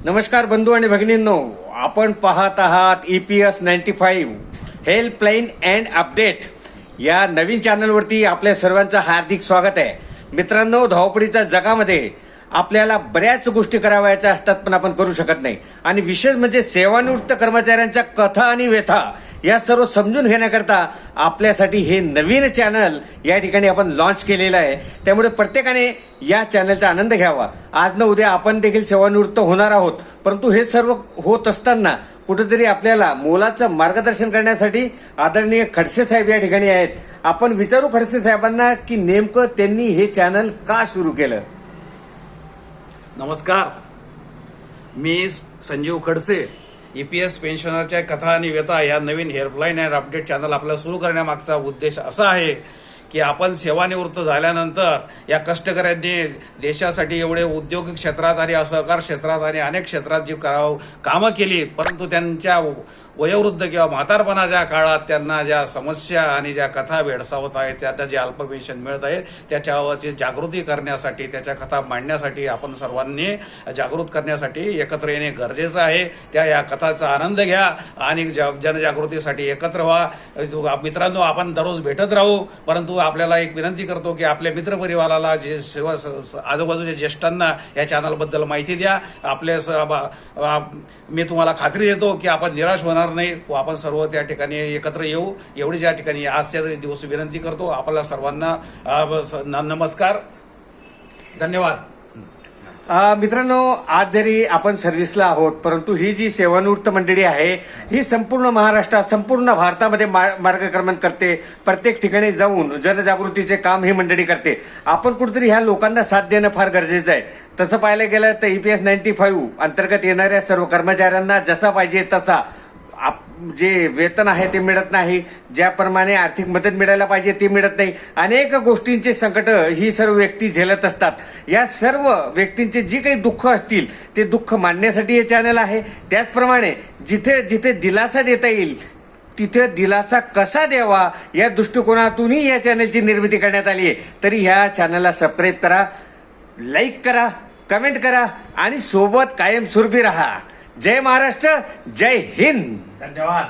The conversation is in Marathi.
नमस्कार बंधू आणि भगिनींनो, आपण पाहत आहात EPS 95 हेल्पलाईन अँड अपडेट या नवीन चॅनलवरती आपल्या सर्वांचं हार्दिक स्वागत आहे. मित्रांनो, धावपळीच्या जगामध्ये आपल्याला बऱ्याच गोष्टी करावयाच्या असतात, पण आपण करू शकत नाही. आणि विशेष म्हणजे सेवानिवृत्त कर्मचाऱ्यांच्या कथा आणि व्यथा या सर्व समजून घेण्याकरता आपल्यासाठी हे नवीन चॅनल या ठिकाणी आपण लॉन्च केलेलं आहे. त्यामुळे प्रत्येकाने या चॅनलचा आनंद घ्यावा. आज न उद्या आपण देखील सेवानिवृत्त होणार आहोत, परंतु हे सर्व होत असताना कुठेतरी आपल्याला मोलाचं मार्गदर्शन करण्यासाठी आदरणीय खडसे साहेब या ठिकाणी आहेत. आपण विचारू खडसे साहेबांना की नेमकं त्यांनी हे चॅनल का सुरू केलं. नमस्कार, मी संजीव खडसे. EPS पेन्शनरच्या कथा आणि व्यथा या नवीन हेल्पलाईन अँड अपडेट चॅनल आपल्याला सुरू करण्यामागचा उद्देश असा आहे की आपण सेवानिवृत्त झाल्यानंतर या कष्टकऱ्यांनी देशासाठी एवढे औद्योगिक क्षेत्रात आणि असहकार क्षेत्रात आणि अनेक क्षेत्रात जी कामं केली, परंतु त्यांच्या वयोवृद्ध किंवा म्हातारपणाच्या काळात त्यांना ज्या समस्या आणि ज्या कथा भेडसावत आहेत, त्यांना जे अल्प पेन्शन मिळत आहे त्याच्यावरची जागृती करण्यासाठी, त्याच्या कथा मांडण्यासाठी, आपण सर्वांनी जागृत करण्यासाठी एकत्र येणे गरजेचं आहे. या कथाचा आनंद घ्या आणि जनजागृतीसाठी एकत्र व्हा. मित्रांनो, आपण दररोज भेटत राहू, परंतु आपल्याला एक विनंती करतो की आपल्या मित्रपरिवाराला, जे आजूबाजूच्या ज्येष्ठांना या चॅनलबद्दल माहिती द्या. मी तुम्हाला खात्री देतो की आपण निराश होणार नाही. आपण सर्व त्या ठिकाणी एकत्र येऊ, एवढी या ठिकाणी आजच्या दिवस विनंती करतो. आपल्या सर्वांना नमस्कार, धन्यवाद. मित्रांनो, आज जरी आपण सर्व्हिसला आहोत, परंतु ही जी सेवानिवृत्त मंडळी आहे ही संपूर्ण महाराष्ट्रात, संपूर्ण भारतामध्ये मार्गक्रमण करते. प्रत्येक ठिकाणी जाऊन जनजागृतीचे काम ही मंडळी करते. आपण कुठेतरी ह्या लोकांना साथ देणं फार गरजेचं आहे. तसं पाहायला गेलं तर EPS 95 अंतर्गत येणाऱ्या सर्व कर्मचाऱ्यांना जसा पाहिजे तसा जे वेतन आहे ते मिळत नाही, ज्याप्रमाणे आर्थिक मदत मिळायला पाहिजे ते मिळत नाही. अनेक गोष्टींचे संकट ही सर्व व्यक्ती झेलत असतात. या सर्व व्यक्तींचे जी काही दुःख असतील ते दुःख मांडण्यासाठी हे चॅनल आहे. त्याचप्रमाणे जिथे जिथे दिलासा देता येईल तिथे दिलासा कसा द्यावा या दृष्टिकोनातूनही या चॅनलची निर्मिती करण्यात आली आहे. तरी ह्या चॅनलला सबस्क्राईब करा, लाईक करा, कमेंट करा आणि सोबत कायमस्वरूपी राहा. जय महाराष्ट्र, जय हिंद, धन्यवाद.